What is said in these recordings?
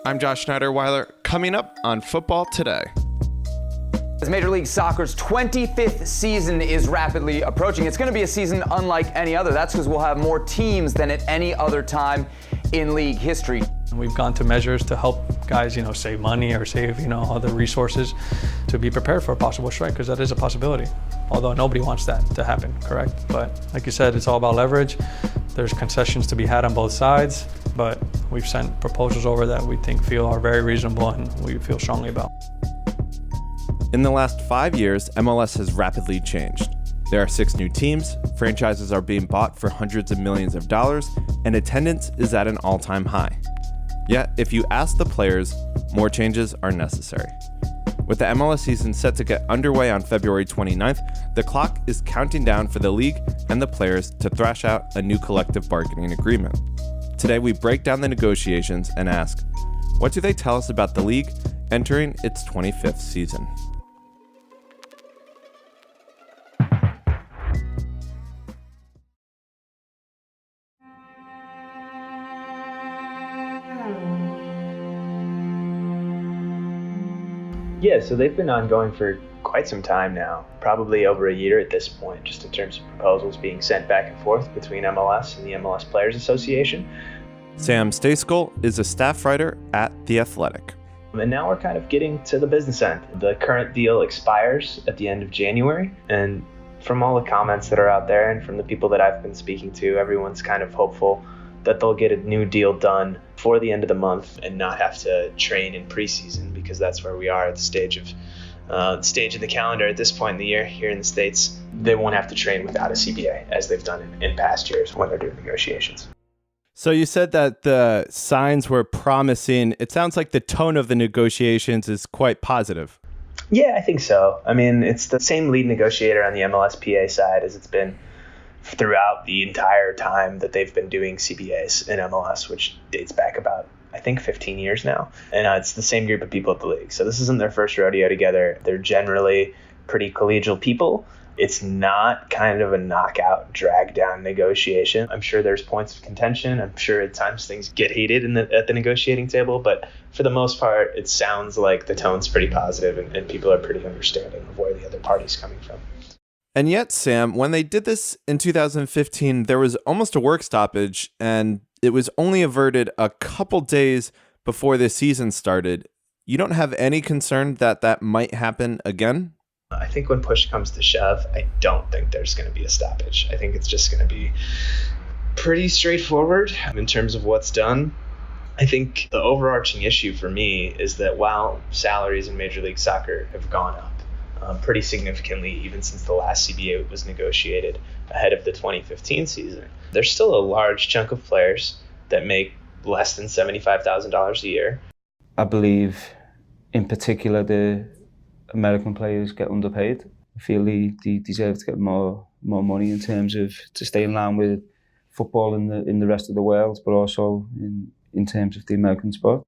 I'm Josh Schneider-Weiler, coming up on Football Today. As Major League Soccer's 25th season is rapidly approaching, it's going to be a season unlike any other. That's because we'll have more teams than at any other time in league history. We've gone to measures to help guys, save money or save, other resources to be prepared for a possible strike, because that is a possibility. Although nobody wants that to happen, correct? But like you said, it's all about leverage. There's concessions to be had on both sides, but we've sent proposals over that we feel are very reasonable and we feel strongly about. In the last 5 years, MLS has rapidly changed. There are 6 new teams, franchises are being bought for hundreds of millions of dollars, and attendance is at an all-time high. Yet, if you ask the players, more changes are necessary. With the MLS season set to get underway on February 29th, the clock is counting down for the league and the players to thrash out a new collective bargaining agreement. Today, we break down the negotiations and ask, what do they tell us about the league entering its 25th season? Yeah, so they've been ongoing for quite some time now, probably over a year at this point, just in terms of proposals being sent back and forth between MLS and the MLS Players Association. Sam Stejskal is a staff writer at The Athletic. And now we're kind of getting to the business end. The current deal expires at the end of January, and from all the comments that are out there and from the people that I've been speaking to, everyone's kind of hopeful that they'll get a new deal done for the end of the month and not have to train in preseason, because that's where we are at the stage of the calendar at this point in the year here in the States. They won't have to train without a CBA as they've done in past years when they're doing negotiations. So you said that the signs were promising. It sounds like the tone of the negotiations is quite positive. Yeah, I think so. I mean, it's the same lead negotiator on the MLSPA side as it's been throughout the entire time that they've been doing CBAs in MLS, which dates back about, I think, 15 years now. And it's the same group of people at the league. So this isn't their first rodeo together. They're generally pretty collegial people. It's not kind of a knockout, drag down negotiation. I'm sure there's points of contention. I'm sure at times things get heated at the negotiating table. But for the most part, it sounds like the tone's pretty positive and people are pretty understanding of where the other party's coming from. And yet, Sam, when they did this in 2015, there was almost a work stoppage, and it was only averted a couple days before the season started. You don't have any concern that that might happen again? I think when push comes to shove, I don't think there's going to be a stoppage. I think it's just going to be pretty straightforward in terms of what's done. I think the overarching issue for me is that while salaries in Major League Soccer have gone up pretty significantly, even since the last CBA was negotiated ahead of the 2015 season, there's still a large chunk of players that make less than $75,000 a year. I believe, in particular, the American players get underpaid. I feel they deserve to get more money in terms of to stay in line with football in the rest of the world, but also in terms of the American sport.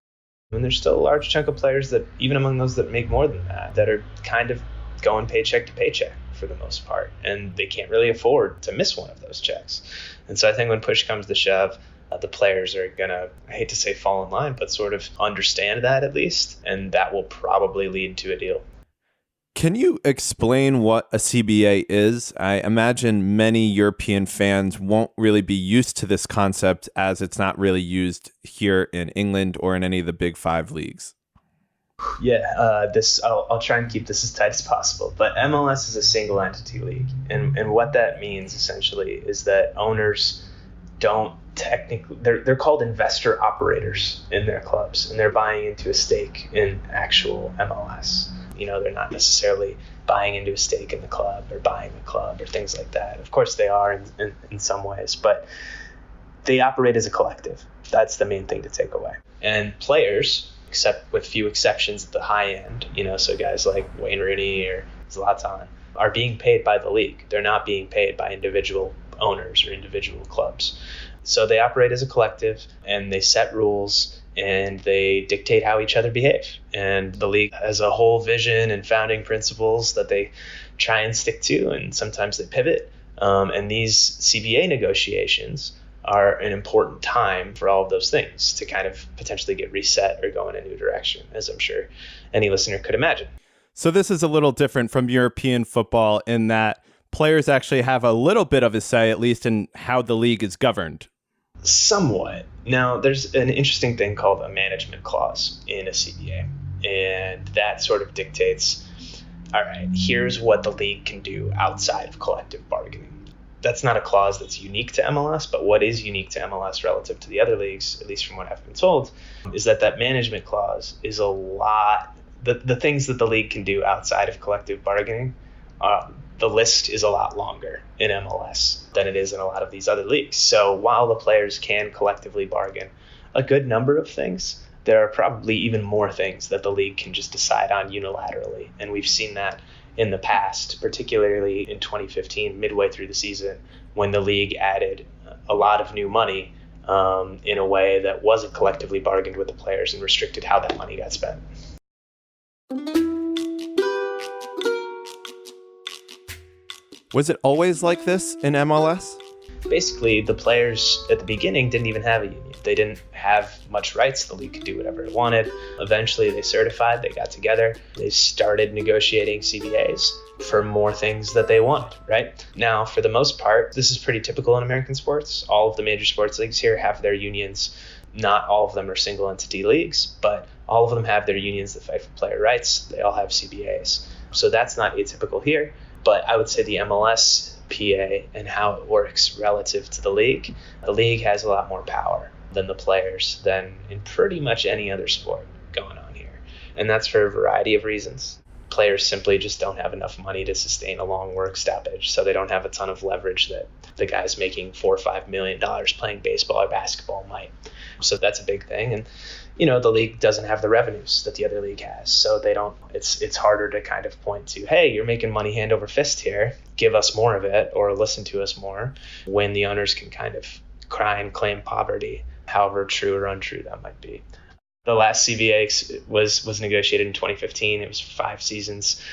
And there's still a large chunk of players that, even among those that make more than that are kind of going paycheck to paycheck for the most part, and they can't really afford to miss one of those checks. And so I think when push comes to shove, the players are gonna, I hate to say fall in line, but sort of understand that at least, and that will probably lead to a deal. Can you explain what a CBA is? I imagine many European fans won't really be used to this concept, as it's not really used here in England or in any of the big 5 leagues. Yeah, I'll try and keep this as tight as possible. But MLS is a single entity league, and what that means essentially is that owners don't technically, they're called investor operators in their clubs, and they're buying into a stake in actual MLS. They're not necessarily buying into a stake in the club or buying the club or things like that. Of course they are in some ways, but they operate as a collective. That's the main thing to take away. And players, except with few exceptions at the high end, so guys like Wayne Rooney or Zlatan, are being paid by the league. They're not being paid by individual owners or individual clubs. So they operate as a collective, and they set rules, and they dictate how each other behave. And the league has a whole vision and founding principles that they try and stick to, and sometimes they pivot. And these CBA negotiations are an important time for all of those things to kind of potentially get reset or go in a new direction, as I'm sure any listener could imagine. So this is a little different from European football in that players actually have a little bit of a say, at least in how the league is governed. Somewhat. Now, there's an interesting thing called a management clause in a CBA, and that sort of dictates, all right, here's what the league can do outside of collective bargaining. That's not a clause that's unique to MLS, but what is unique to MLS relative to the other leagues, at least from what I've been told, is that management clause is a lot, the things that the league can do outside of collective bargaining, the list is a lot longer in MLS than it is in a lot of these other leagues. So while the players can collectively bargain a good number of things, there are probably even more things that the league can just decide on unilaterally. And we've seen that in the past, particularly in 2015, midway through the season, when the league added a lot of new money in a way that wasn't collectively bargained with the players and restricted how that money got spent. Was it always like this in MLS? Basically, the players at the beginning didn't even have a union. They didn't have much rights. The league could do whatever it wanted. Eventually, they certified, they got together, they started negotiating CBAs for more things that they wanted, right? Now, for the most part, this is pretty typical in American sports. All of the major sports leagues here have their unions. Not all of them are single entity leagues, but all of them have their unions that fight for player rights. They all have CBAs. So that's not atypical here. But I would say the MLS PA and how it works relative to the league has a lot more power than the players than in pretty much any other sport going on here. And that's for a variety of reasons. Players simply just don't have enough money to sustain a long work stoppage, so they don't have a ton of leverage that the guys making $4 or $5 million playing baseball or basketball might. So that's a big thing. And the league doesn't have the revenues that the other league has, so they don't. It's harder to kind of point to, hey, you're making money hand over fist here, give us more of it or listen to us more, when the owners can kind of cry and claim poverty, however true or untrue that might be. The last CBA was negotiated in 2015. It was 5 seasons.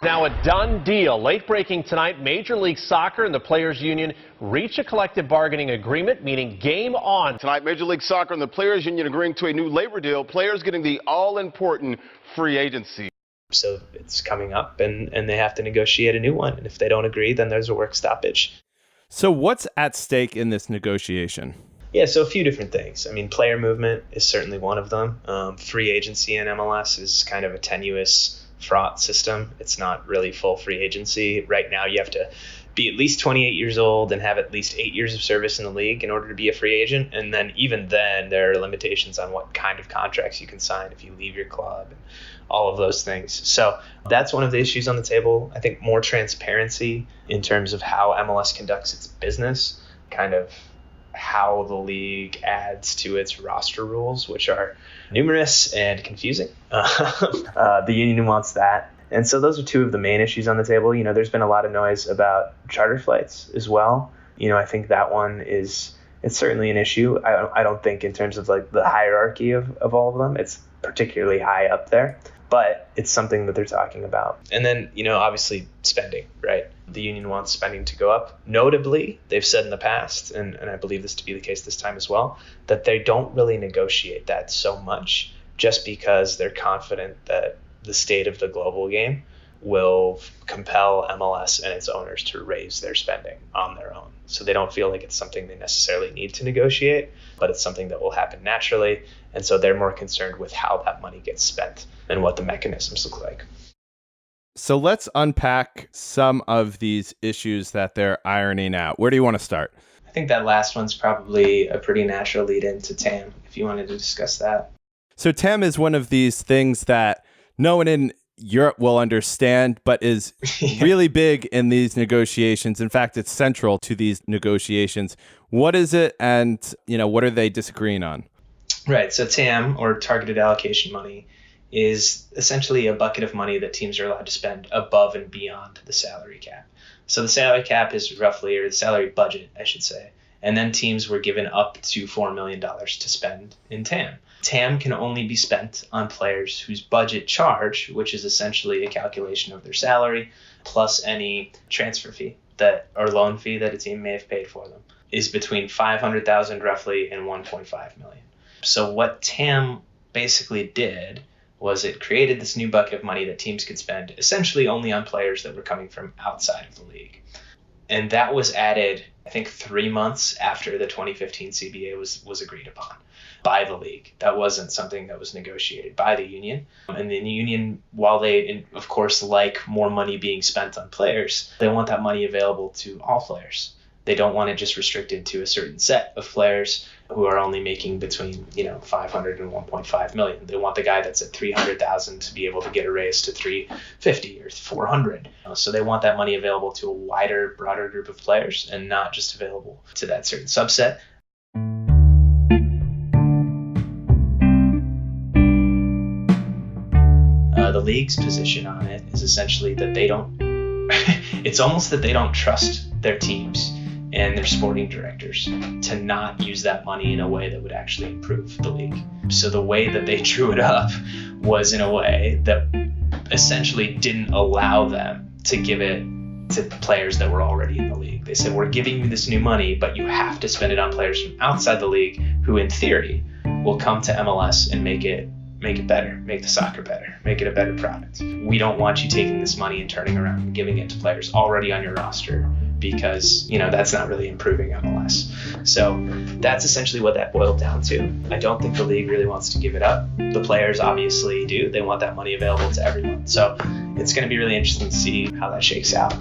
Now a done deal. Late breaking tonight, Major League Soccer and the Players Union reach a collective bargaining agreement, meaning game on. Tonight, Major League Soccer and the Players Union agreeing to a new labor deal. Players getting the all-important free agency. So it's coming up, and they have to negotiate a new one. And if they don't agree, then there's a work stoppage. So what's at stake in this negotiation? Yeah, so a few different things. I mean, player movement is certainly one of them. Free agency in MLS is kind of a tenuous, fraught system. It's not really full free agency. Right now, you have to be at least 28 years old and have at least 8 years of service in the league in order to be a free agent. And then even then, there are limitations on what kind of contracts you can sign if you leave your club and all of those things. So that's one of the issues on the table. I think more transparency in terms of how MLS conducts its business, kind of how the league adds to its roster rules, which are numerous and confusing. The union wants that. And so those are two of the main issues on the table. There's been a lot of noise about charter flights as well. I think that one it's certainly an issue. I don't think in terms of like the hierarchy of all of them, it's particularly high up there, but it's something that they're talking about. And then, obviously spending, right? The union wants spending to go up. Notably, they've said in the past, and I believe this to be the case this time as well, that they don't really negotiate that so much just because they're confident that the state of the global game will compel MLS and its owners to raise their spending on their own. So they don't feel like it's something they necessarily need to negotiate, but it's something that will happen naturally. And so they're more concerned with how that money gets spent and what the mechanisms look like. So let's unpack some of these issues that they're ironing out. Where do you want to start? I think that last one's probably a pretty natural lead into TAM, if you wanted to discuss that. So TAM is one of these things that no one in Europe will understand, but is really big in these negotiations. In fact, it's central to these negotiations. What is it, and what are they disagreeing on? Right. So TAM, or targeted allocation money, is essentially a bucket of money that teams are allowed to spend above and beyond the salary cap. So the salary cap is roughly, or the salary budget, I should say. And then teams were given up to $4 million to spend in TAM. TAM can only be spent on players whose budget charge, which is essentially a calculation of their salary, plus any transfer fee or loan fee that a team may have paid for them, is between 500,000 roughly and 1.5 million. So what TAM basically did was it created this new bucket of money that teams could spend essentially only on players that were coming from outside of the league. And that was added, I think, 3 months after the 2015 CBA was agreed upon by the league. That wasn't something that was negotiated by the union. And the union, while they, of course, like more money being spent on players, they want that money available to all players. They don't want it just restricted to a certain set of players who are only making between 500 and 1.5 million. They want the guy that's at 300,000 to be able to get a raise to 350 or 400. So they want that money available to a wider, broader group of players and not just available to that certain subset. The league's position on it is essentially that they don't, it's almost that they don't trust their teams and their sporting directors to not use that money in a way that would actually improve the league. So the way that they drew it up was in a way that essentially didn't allow them to give it to players that were already in the league. They said, we're giving you this new money, but you have to spend it on players from outside the league who in theory will come to MLS and make it better, make the soccer better, make it a better product. We don't want you taking this money and turning around and giving it to players already on your roster because, that's not really improving MLS. So that's essentially what that boiled down to. I don't think the league really wants to give it up. The players obviously do. They want that money available to everyone. So it's going to be really interesting to see how that shakes out.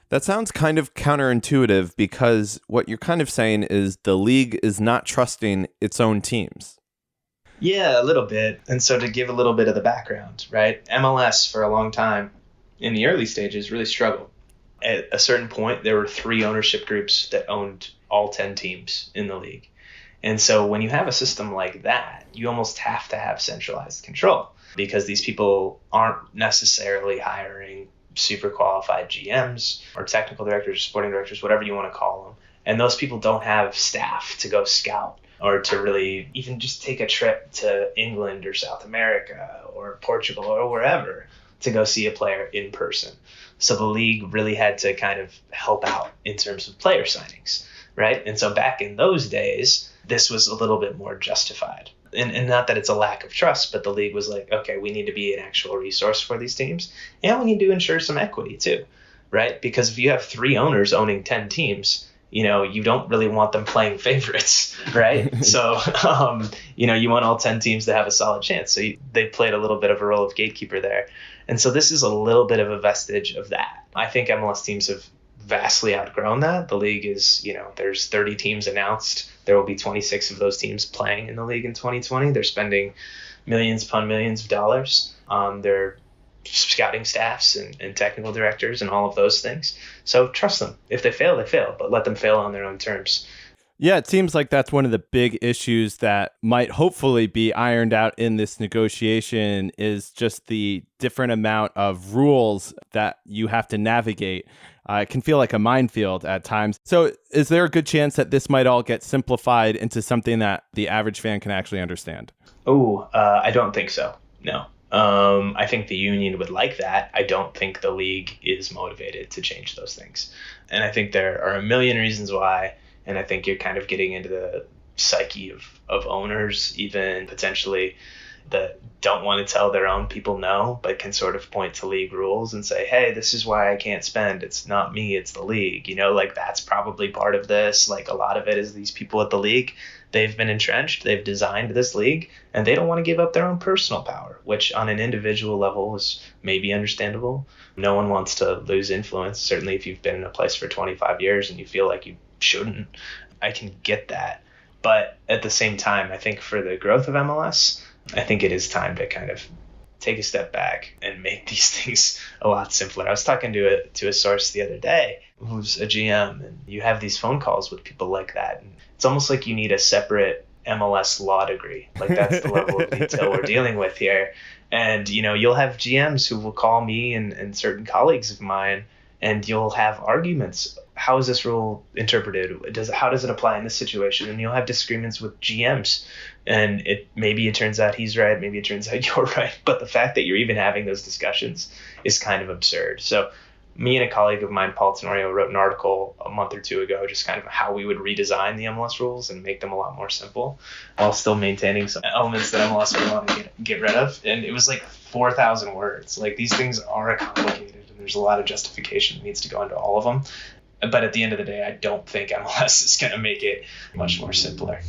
That sounds kind of counterintuitive because what you're kind of saying is the league is not trusting its own teams. Yeah, a little bit. And so to give a little bit of the background, right? MLS for a long time in the early stages really struggled. At a certain point, there were 3 ownership groups that owned all 10 teams in the league. And so when you have a system like that, you almost have to have centralized control because these people aren't necessarily hiring super qualified GMs or technical directors or sporting directors, whatever you want to call them. And those people don't have staff to go scout or to really even just take a trip to England or South America or Portugal or wherever to go see a player in person. So the league really had to kind of help out in terms of player signings, right? And so back in those days, this was a little bit more justified. And not that it's a lack of trust, but the league was like, okay, we need to be an actual resource for these teams. And we need to ensure some equity too, right? Because if you have 3 owners owning 10 teams, you don't really want them playing favorites, right? So, you want all 10 teams to have a solid chance. So they played a little bit of a role of gatekeeper there. And so this is a little bit of a vestige of that. I think MLS teams have vastly outgrown that. The league is, there's 30 teams announced. There will be 26 of those teams playing in the league in 2020. They're spending millions upon millions of dollars on their scouting staffs and technical directors and all of those things. So trust them. If they fail, they fail, but let them fail on their own terms. Yeah, it seems like that's one of the big issues that might hopefully be ironed out in this negotiation is just the different amount of rules that you have to navigate. It can feel like a minefield at times. So is there a good chance that this might all get simplified into something that the average fan can actually understand? I don't think so. No. I think the union would like that. I don't think the league is motivated to change those things. And I think there are a million reasons why. And I think you're kind of getting into the psyche of owners, even potentially that don't want to tell their own people no, but can sort of point to league rules and say, hey, this is why I can't spend. It's not me, it's the league. That's probably part of this. A lot of it is these people at the league. They've been entrenched. They've designed this league, and they don't want to give up their own personal power, which on an individual level is maybe understandable. No one wants to lose influence. Certainly if you've been in a place for 25 years and you feel like you shouldn't, I can get that. But at the same time, I think for the growth of MLS, I think it is time to kind of take a step back and make these things a lot simpler. I was talking to a source the other day who's a GM, and you have these phone calls with people like that. And it's almost like you need a separate MLS law degree. That's the level of detail we're dealing with here. And, you'll have GMs who will call me and certain colleagues of mine, and you'll have arguments. How is this rule interpreted? How does it apply in this situation? And you'll have disagreements with GMs. And maybe it turns out he's right, maybe it turns out you're right. But the fact that you're even having those discussions is kind of absurd. So Me and a colleague of mine, Paul Tenorio, wrote an article a month or two ago, just kind of how we would redesign the MLS rules and make them a lot more simple while still maintaining some elements that MLS would want to get rid of. And it was like 4,000 words. Like, these things are complicated, and there's a lot of justification that needs to go into all of them. But at the end of the day, I don't think MLS is going to make it much more simpler.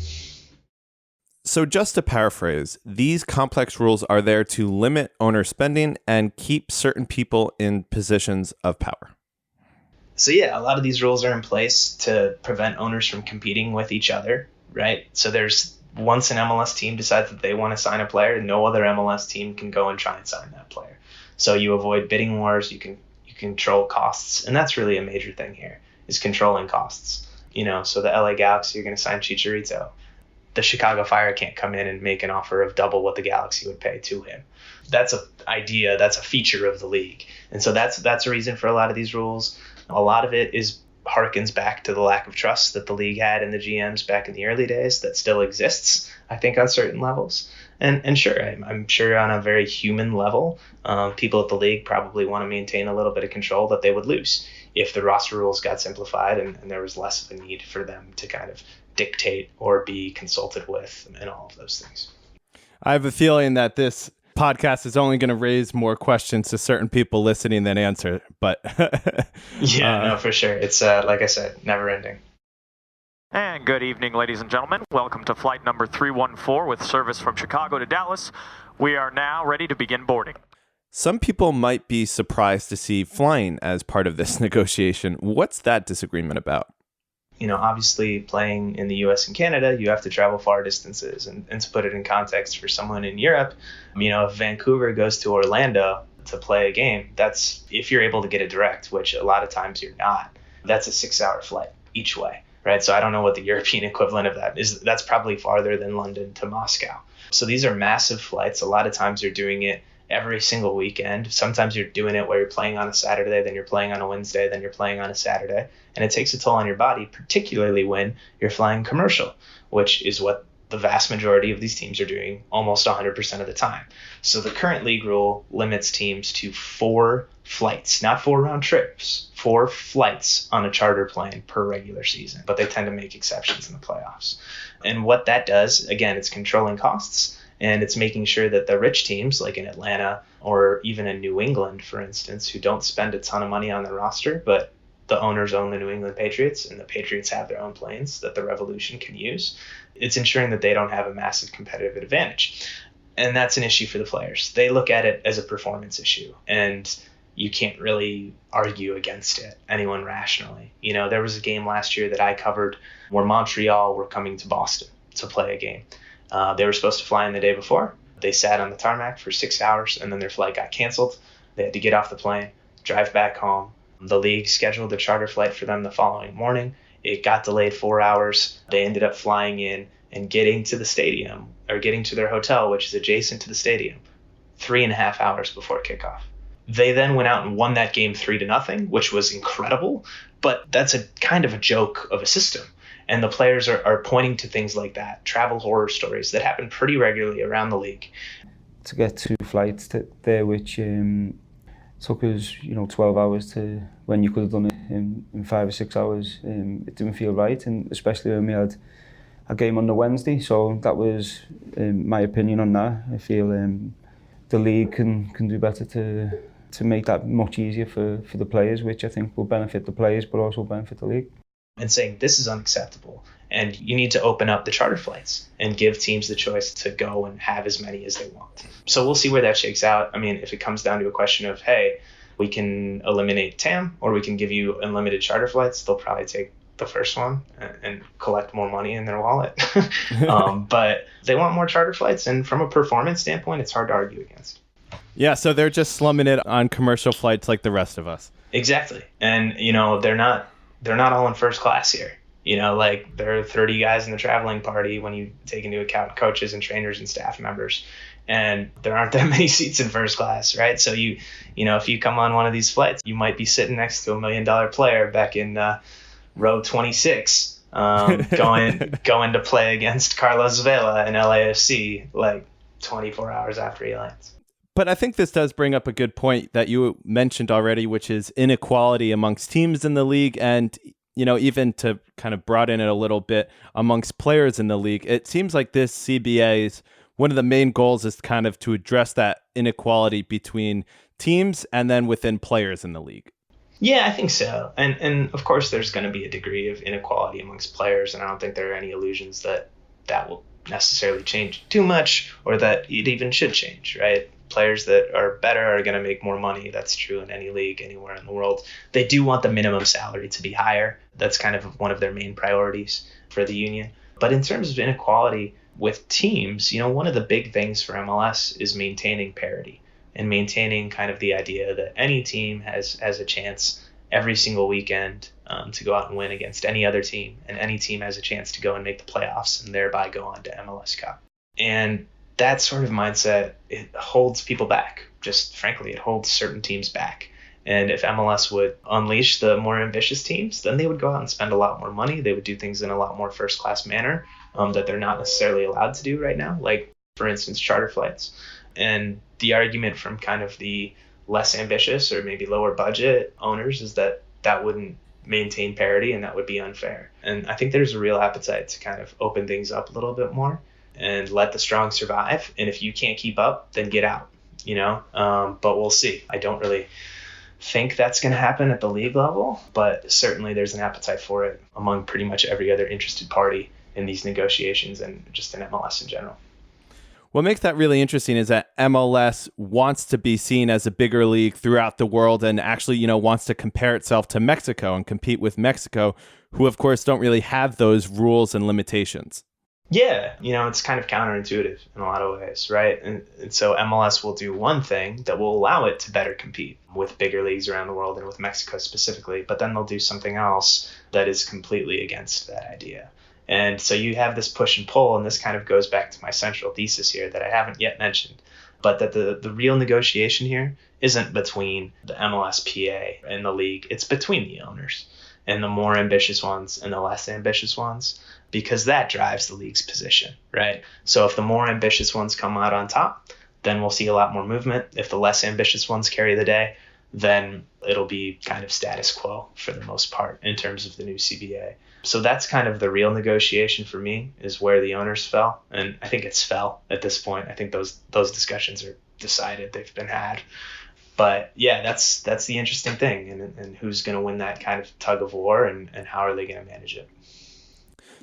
So just to paraphrase, these complex rules are there to limit owner spending and keep certain people in positions of power. So yeah, a lot of these rules are in place to prevent owners from competing with each other, right? So there's, once an MLS team decides that they want to sign a player, no other MLS team can go and try and sign that player. So you avoid bidding wars, you control costs, and that's really a major thing here, is controlling costs. So the LA Galaxy are going to sign Chicharito. The Chicago Fire can't come in and make an offer of double what the Galaxy would pay to him. That's an idea, that's a feature of the league. And so that's a reason for a lot of these rules. A lot of it harkens back to the lack of trust that the league had in the GMs back in the early days that still exists, I think, on certain levels. And sure, I'm sure on a very human level, people at the league probably want to maintain a little bit of control that they would lose if the roster rules got simplified and there was less of a need for them to kind of dictate or be consulted with and all of those things. I have a feeling that this podcast is only going to raise more questions to certain people listening than answer, but no, for sure. It's like I said, never ending. And good evening, ladies and gentlemen. Welcome to flight number 314 with service from Chicago to Dallas. We are now ready to begin boarding. Some people might be surprised to see flying as part of this negotiation. What's that disagreement about? Obviously playing in the US and Canada, you have to travel far distances. And to put it in context for someone in Europe, if Vancouver goes to Orlando to play a game, that's, if you're able to get it direct, which a lot of times you're not, that's a 6-hour flight each way, right? So I don't know what the European equivalent of that is. That's probably farther than London to Moscow. So these are massive flights. A lot of times you're doing it every single weekend. Sometimes you're doing it where you're playing on a Saturday, then you're playing on a Wednesday, then you're playing on a Saturday. And it takes a toll on your body, particularly when you're flying commercial, which is what the vast majority of these teams are doing almost 100% of the time. So the current league rule limits teams to 4 flights, not 4 round trips, 4 flights on a charter plane per regular season. But they tend to make exceptions in the playoffs. And what that does, again, it's controlling costs. And it's making sure that the rich teams, like in Atlanta or even in New England, for instance, who don't spend a ton of money on their roster, but the owners own the New England Patriots and the Patriots have their own planes that the Revolution can use, it's ensuring that they don't have a massive competitive advantage. And that's an issue for the players. They look at it as a performance issue, and you can't really argue against it, anyone rationally. There was a game last year that I covered where Montreal were coming to Boston to play a game. They were supposed to fly in the day before. They sat on the tarmac for 6 hours, and then their flight got canceled. They had to get off the plane, drive back home. The league scheduled a charter flight for them the following morning. It got delayed 4 hours. They ended up flying in and getting to the stadium, or getting to their hotel, which is adjacent to the stadium, 3.5 hours before kickoff. They then went out and won that game 3-0, which was incredible, but that's a kind of a joke of a system. And the players are pointing to things like that, travel horror stories that happen pretty regularly around the league. To get 2 flights there, which took us, 12 hours to when you could have done it in 5 or 6 hours, it didn't feel right, and especially when we had a game on the Wednesday. So that was my opinion on that. I feel the league can do better to make that much easier for the players, which I think will benefit the players, but also benefit the league. And saying this is unacceptable and you need to open up the charter flights and give teams the choice to go and have as many as they want. So we'll see where that shakes out. I mean, if it comes down to a question of, hey, we can eliminate TAM or we can give you unlimited charter flights, they'll probably take the first one and collect more money in their wallet. But they want more charter flights, and from a performance standpoint, it's hard to argue against. Yeah, so they're just slumming it on commercial flights like the rest of us. Exactly. And, they're not all in first class here. Like there are 30 guys in the traveling party when you take into account coaches and trainers and staff members. And there aren't that many seats in first class, right? So if you come on one of these flights, you might be sitting next to $1 million player back in row 26, going to play against Carlos Vela in LAFC like 24 hours after he lands. But I think this does bring up a good point that you mentioned already, which is inequality amongst teams in the league and, even to kind of broaden it a little bit amongst players in the league. It seems like this CBA's one of the main goals is kind of to address that inequality between teams and then within players in the league. Yeah, I think so. And of course, there's going to be a degree of inequality amongst players, and I don't think there are any illusions that will necessarily change too much or that it even should change, right? Players that are better are going to make more money. That's true in any league, anywhere in the world. They do want the minimum salary to be higher. That's kind of one of their main priorities for the union. But in terms of inequality with teams, one of the big things for MLS is maintaining parity and maintaining kind of the idea that any team has a chance every single weekend to go out and win against any other team, and any team has a chance to go and make the playoffs and thereby go on to MLS Cup. And that sort of mindset, it holds people back. Just frankly, it holds certain teams back. And if MLS would unleash the more ambitious teams, then they would go out and spend a lot more money. They would do things in a lot more first-class manner that they're not necessarily allowed to do right now, like, for instance, charter flights. And the argument from kind of the less ambitious or maybe lower budget owners is that wouldn't maintain parity and that would be unfair. And I think there's a real appetite to kind of open things up a little bit more and let the strong survive. And if you can't keep up, then get out, but we'll see. I don't really think that's going to happen at the league level, but certainly there's an appetite for it among pretty much every other interested party in these negotiations and just in MLS in general. What makes that really interesting is that MLS wants to be seen as a bigger league throughout the world and actually, wants to compare itself to Mexico and compete with Mexico, who, of course, don't really have those rules and limitations. Yeah, it's kind of counterintuitive in a lot of ways, right? And so MLS will do one thing that will allow it to better compete with bigger leagues around the world and with Mexico specifically, but then they'll do something else that is completely against that idea. And so you have this push and pull, and this kind of goes back to my central thesis here that I haven't yet mentioned, but that the real negotiation here isn't between the MLSPA and the league. It's between the owners and the more ambitious ones and the less ambitious ones, because that drives the league's position, right? So if the more ambitious ones come out on top, then we'll see a lot more movement. If the less ambitious ones carry the day, then it'll be kind of status quo for the most part in terms of the new CBA. So that's kind of the real negotiation for me, is where the owners fell. And I think it's fell at this point. I think those discussions are decided. They've been had. But yeah, that's the interesting thing. And who's going to win that kind of tug of war, and how are they going to manage it?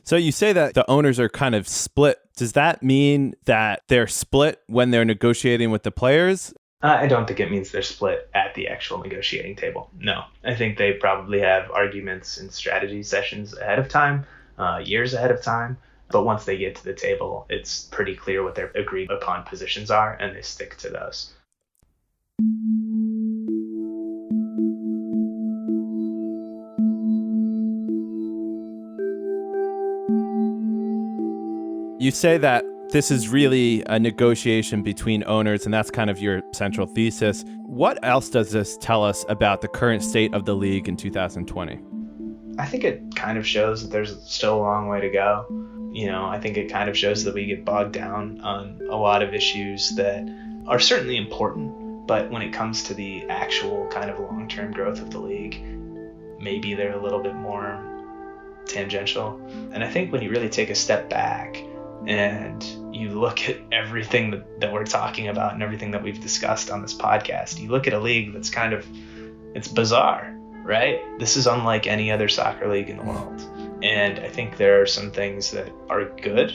So you say that the owners are kind of split. Does that mean that they're split when they're negotiating with the players? I don't think it means they're split at the actual negotiating table. No, I think they probably have arguments and strategy sessions ahead of time, years ahead of time. But once they get to the table, it's pretty clear what their agreed upon positions are, and they stick to those. You say that this is really a negotiation between owners, and that's kind of your central thesis. What else does this tell us about the current state of the league in 2020? I think it kind of shows that there's still a long way to go. I think it kind of shows that we get bogged down on a lot of issues that are certainly important, but when it comes to the actual kind of long-term growth of the league, maybe they're a little bit more tangential. And I think when you really take a step back and you look at everything that we're talking about and everything that we've discussed on this podcast, you look at a league that's it's bizarre, right? This is unlike any other soccer league in the world. And I think there are some things that are good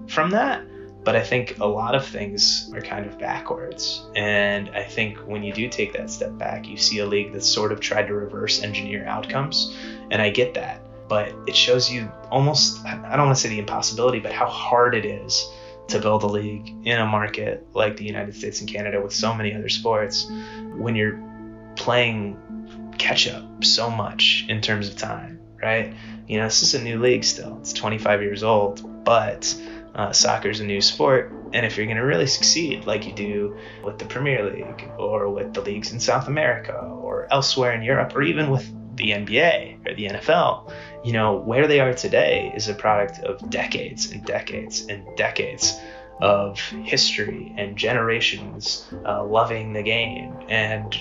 from that, but I think a lot of things are kind of backwards. And I think when you do take that step back, you see a league that's sort of tried to reverse engineer outcomes. And I get that. But it shows you almost, I don't want to say the impossibility, but how hard it is to build a league in a market like the United States and Canada with so many other sports when you're playing catch up so much in terms of time, right? This is a new league still. It's 25 years old, but soccer's a new sport. And if you're going to really succeed like you do with the Premier League or with the leagues in South America or elsewhere in Europe or even with the NBA or the NFL, where they are today is a product of decades and decades and decades of history and generations loving the game and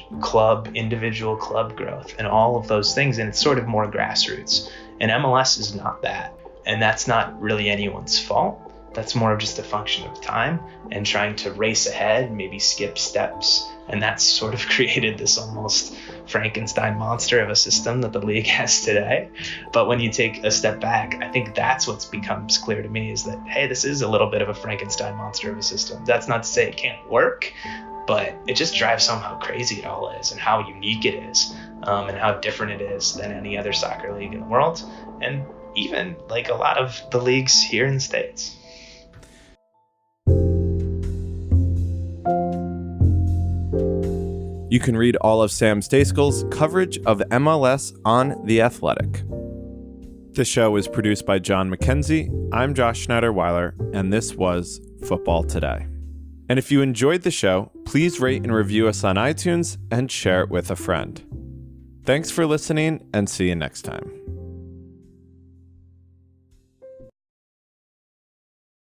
individual club growth and all of those things. And it's sort of more grassroots. And MLS is not that. And that's not really anyone's fault. That's more of just a function of time and trying to race ahead, maybe skip steps. And that's sort of created this almost Frankenstein monster of a system that the league has today. But when you take a step back, I think that's what becomes clear to me is that, hey, this is a little bit of a Frankenstein monster of a system. That's not to say it can't work, but it just drives home how crazy it all is and how unique it is, and how different it is than any other soccer league in the world. And even like a lot of the leagues here in the States. You can read all of Sam Stejskal's coverage of MLS on The Athletic. The show is produced by John McKenzie. I'm Josh Schneider-Weiler, and this was Football Today. And if you enjoyed the show, please rate and review us on iTunes and share it with a friend. Thanks for listening, and see you next time.